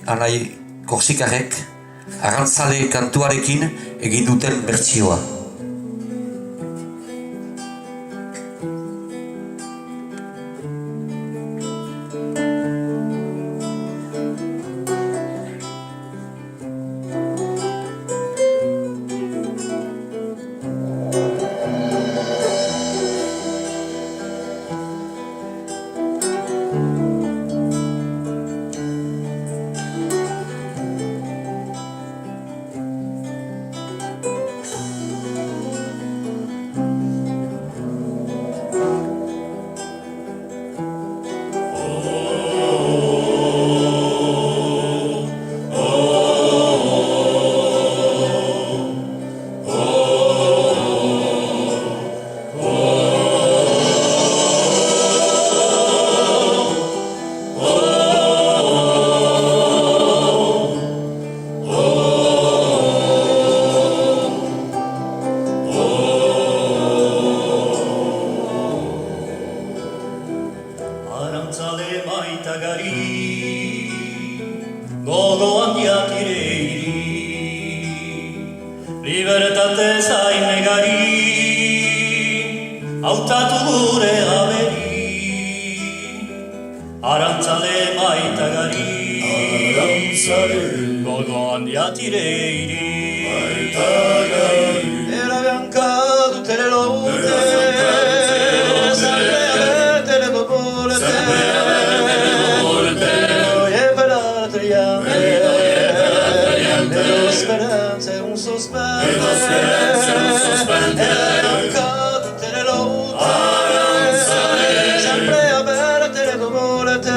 Anai Korsikarrek arrantzale kantuarekin egin duten bertsioa. Arantzale maitagari, gogoan jatireiri, libertate zainegari, hautatu gure aberi. Arantzale maitagari, gogoan jatireiri, era bianca tutte lotte. Speranza è un sospetto, tutte le lotte, sempre aperte le volete,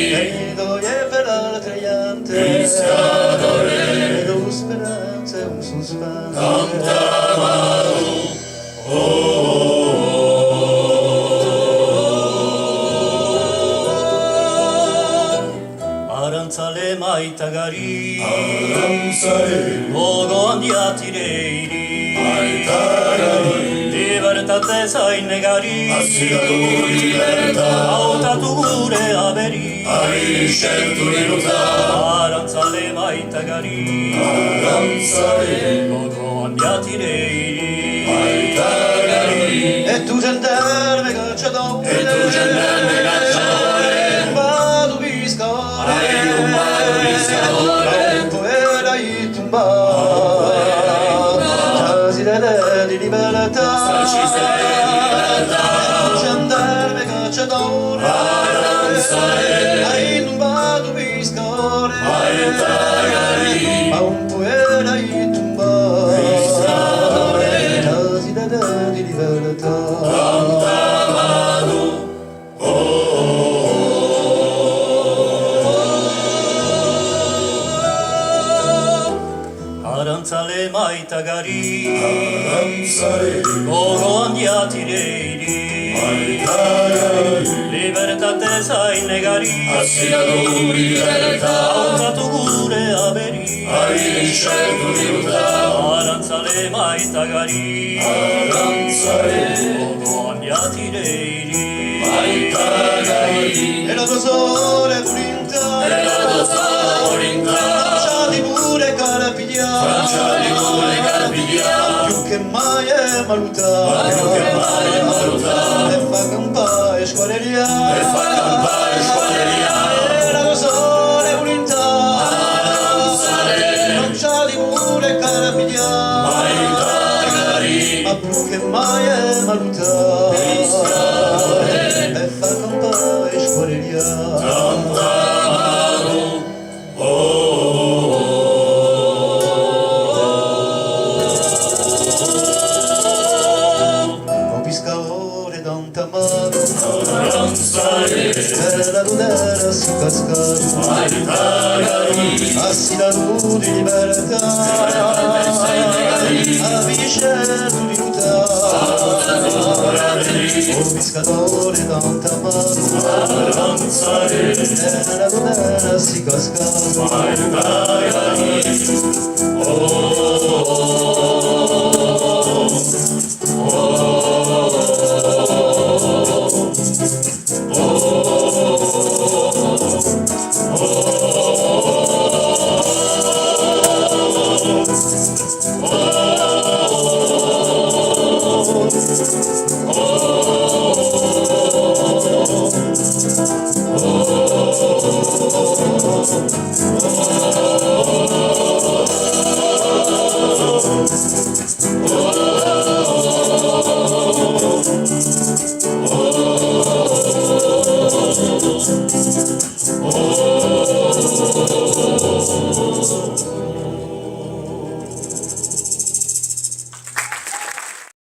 venido e per l'altra llante, vedo speranza è un sospetto. Arantzale maitagari, gogoan jatireiri, libertate zainegari, hautatu gure aberi. Arantzale maitagari, gogoan jatireiri, e tu gendarme cacciatore, vado viscare, poeta e tumba, di libertà, gendarme cacciatore, hai tumbato viscare, ma un poeta e tumba, di libertà. Arantzale maitagari, gogoan jatireiri, libertate zainegari, hautatu gure aberi. Arantzale maitagari, gogoan jatireiri, e la tua sole purinta, lasciati pure carapigliare, più che mai è maluta, e fa campare squadreria, e la tua sole purinta, lasciati pure carapigliare, ma più che mai è maluta, e fa campare squadreria. Era lunera su cascata, assi la luna di libertà,